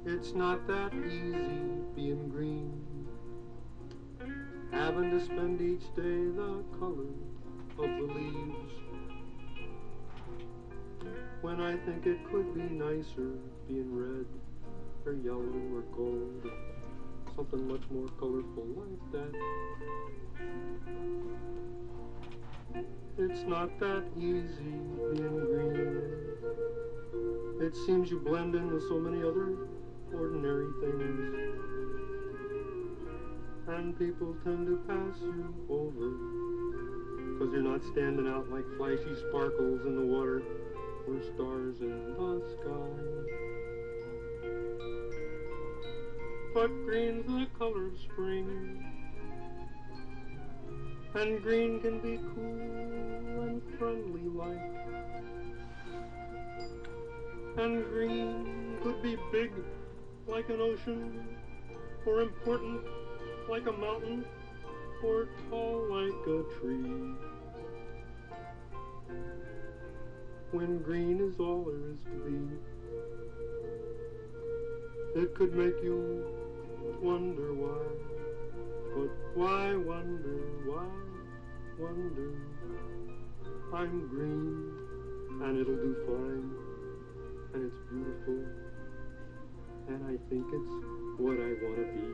It's not that easy being green, having to spend each day the color of the leaves, when I think it could be nicer being red or yellow or gold, something much more colorful like that. It's not that easy being green. It seems you blend in with so many other ordinary things, and people tend to pass you over, 'cause you're not standing out like flashy sparkles in the water or stars in the sky. But green's the color of spring, and green can be cool and friendly like, and green could be big like an ocean, or important like a mountain, or tall like a tree. When green is all there is to be, it could make you wonder why. But why wonder, why wonder? I'm green, and it'll do fine, and it's beautiful, and I think it's what I want to be.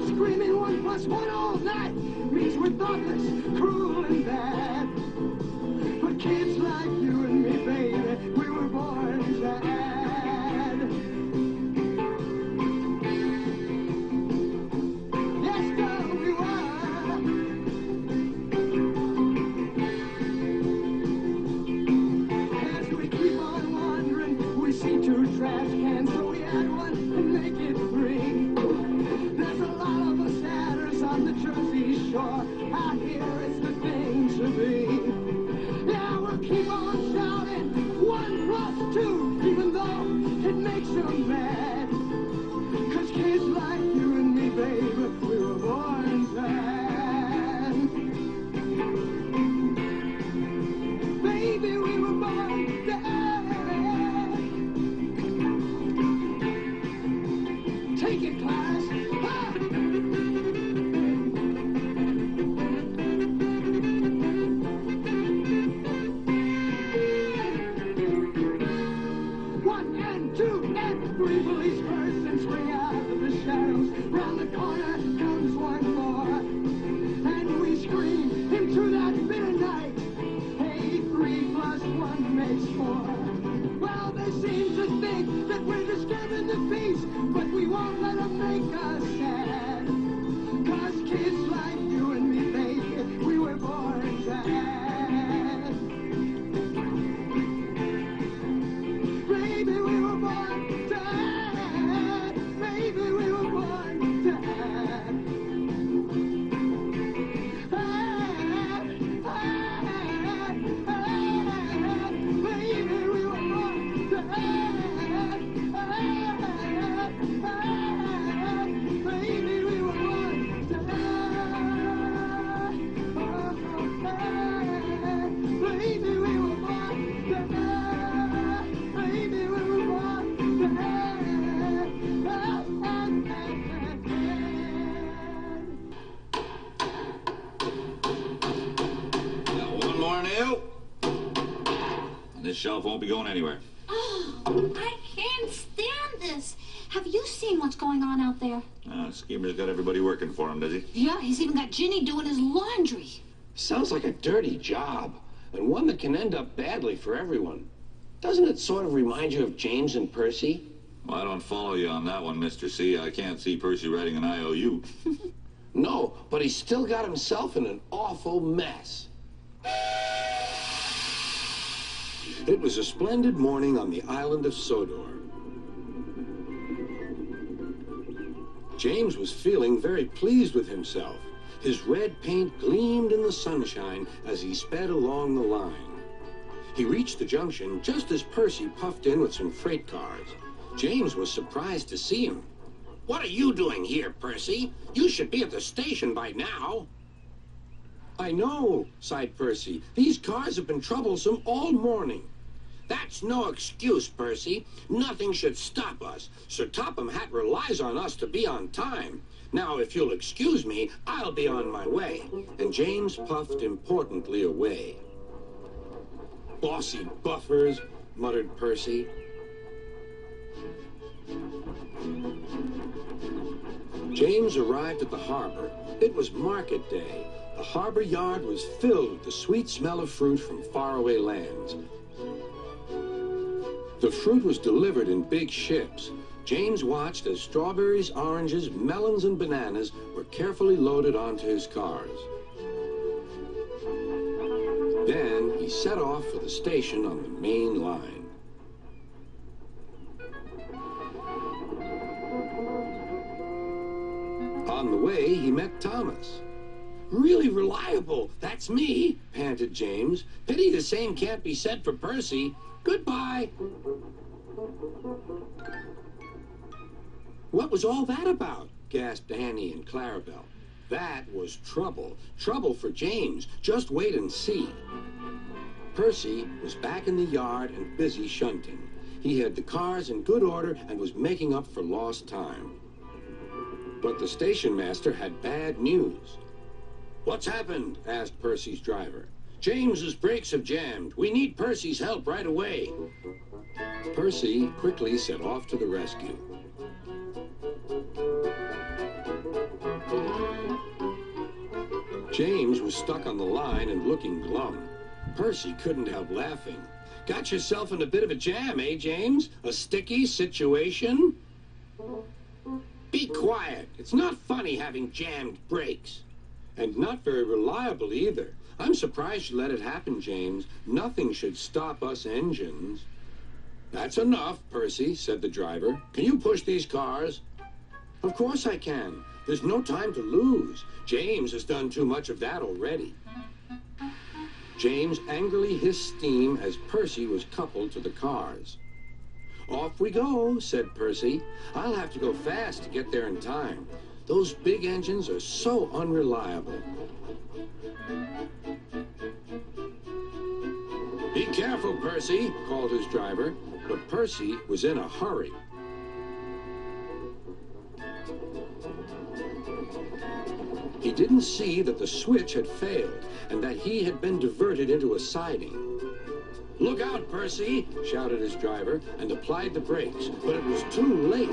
Screaming 1 + 1 all night means we're thoughtless, cruel, and bad. But kids like you and me, baby, we were born to add. Yes, girl, we were. As we keep on wandering, we see 2 trash cans, so we add 1 and make it 3. There's a lot of us adders on the Jersey shore. Out here it's the thing to be. Yeah, we'll keep on shouting 1 + 2, even though it makes them mad. corner comes one more, and we scream into that bitter night. Hey, 3 plus 1 makes 4. Well, they seem to think that we're disturbing the peace, but we won't let them make us sad. 'Cause kids like you and me, baby, we were born sad. Baby, we were born sad. Baby, we were born sad. Baby, we were born sad. Baby, we were born sad. Baby, we were born sad. Baby, we were born Got one more nail, and this shelf won't be going anywhere. Oh, I can't stand this. Have you seen what's going on out there? Schemer's got everybody working for him, does he? Yeah, he's even got Ginny doing his laundry. Sounds like a dirty job, and one that can end up badly for everyone. Doesn't it sort of remind you of James and Percy? Well, I don't follow you on that one, Mr. C. I can't see Percy writing an IOU. No, but he's still got himself in an awful mess. It was a splendid morning on the island of Sodor. James was feeling very pleased with himself. His red paint gleamed in the sunshine as he sped along the line. He reached the junction just as Percy puffed in with some freight cars. James was surprised to see him. "What are you doing here, Percy? You should be at the station by now." "I know," sighed Percy. "These cars have been troublesome all morning." "That's no excuse, Percy. Nothing should stop us. Sir Topham Hatt relies on us to be on time. Now, if you'll excuse me, I'll be on my way." And James puffed importantly away. "Bossy buffers," muttered Percy. James arrived at the harbor. It was market day. The harbor yard was filled with the sweet smell of fruit from faraway lands. The fruit was delivered in big ships. James watched as strawberries, oranges, melons, and bananas were carefully loaded onto his cars. Then he set off for the station on the main line. On the way, he met Thomas. "Really reliable, that's me," panted James. "Pity the same can't be said for Percy. Goodbye." "What was all that about?" gasped Annie and Clarabelle. That was trouble. Trouble for James. Just wait and see. Percy was back in the yard and busy shunting. He had the cars in good order and was making up for lost time. But the station master had bad news. "What's happened?" asked Percy's driver. "James's brakes have jammed. We need Percy's help right away." Percy quickly set off to the rescue. James was stuck on the line and looking glum. Percy couldn't help laughing. "Got yourself in a bit of a jam, eh, James? A sticky situation?" "Be quiet. It's not funny having jammed brakes." "And not very reliable either. I'm surprised you let it happen, James. Nothing should stop us engines." "That's enough, Percy," said the driver. "Can you push these cars?" "Of course I can. There's no time to lose. James has done too much of that already." James angrily hissed steam as Percy was coupled to the cars. "Off we go," said Percy. "I'll have to go fast to get there in time. Those big engines are so unreliable." "Be careful, Percy," called his driver, but Percy was in a hurry. He didn't see that the switch had failed and that he had been diverted into a siding. "Look out, Percy!" shouted his driver and applied the brakes, but it was too late.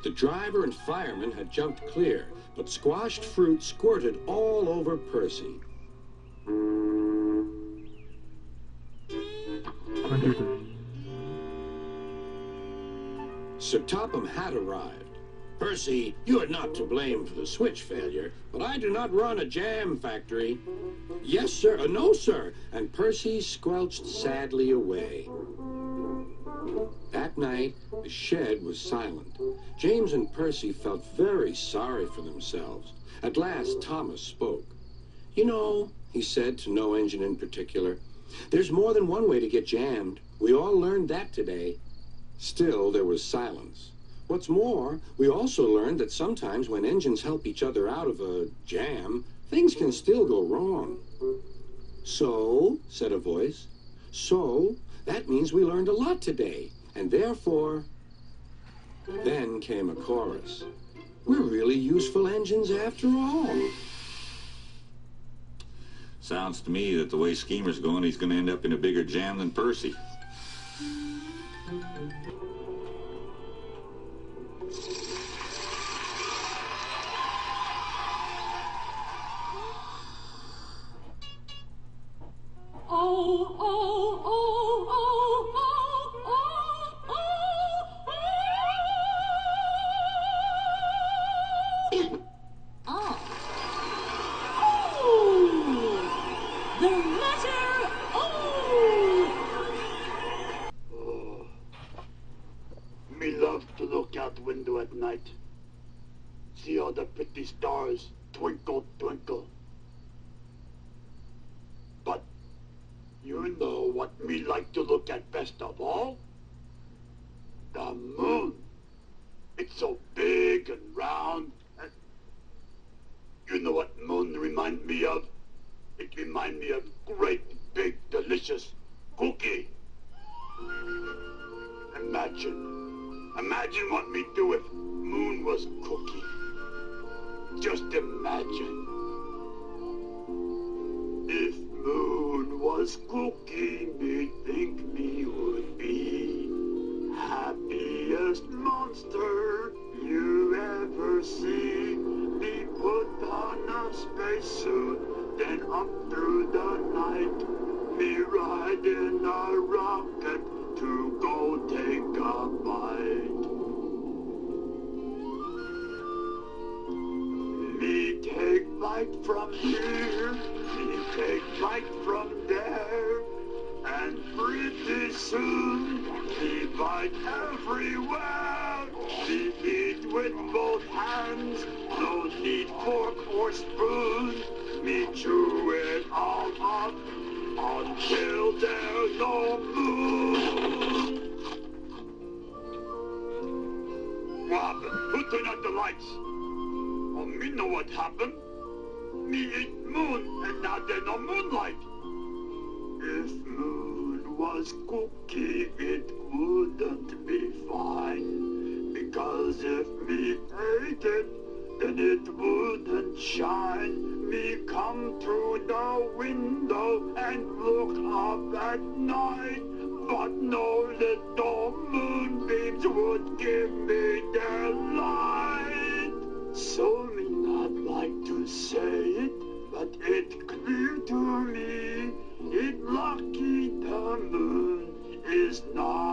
The driver and fireman had jumped clear, but squashed fruit squirted all over Percy. Sir Topham had arrived. Percy, you are not to blame for the switch failure, but I do not run a jam factory. Yes, sir. No, sir. And Percy squelched sadly away. That night, the shed was silent. James and Percy felt very sorry for themselves. At last, Thomas spoke. You know, he said to no engine in particular, there's more than one way to get jammed. We all learned that today. Still, there was silence. What's more, we also learned that sometimes when engines help each other out of a jam, things can still go wrong. So, said a voice, so that means we learned a lot today, and therefore... Then came a chorus. We're really useful engines after all. Sounds to me that the way Schemer's going, he's going to end up in a bigger jam than Percy. The letter O! Me love to look out the window at night. See all the pretty stars twinkle, twinkle. But you know what me like to look at best of all? The moon. It's so big and round. And you know what moon remind me of? It remind me of great, big, delicious cookie. Imagine what me do if moon was cookie. Just imagine. If moon was cookie, me think me would be happiest monster you ever see. Me put on a spacesuit, then up through the night, me ride in a rocket to go take a bite. Me take flight from here, me take flight from there, and pretty soon me bite everywhere. Me eat with both hands, no need fork or spoon. Me chew it all up until there's no moon. What happened? Who turned out the lights? Oh, me know what happened. Me eat moon, and now there's no moonlight. If moon was cookie, it wouldn't be fine. Because if me ate it, then it wouldn't shine. Me come through the window and look up at night, but no little moonbeams would give me their light. So me not like to say it, but it clear to me, it lucky the moon is not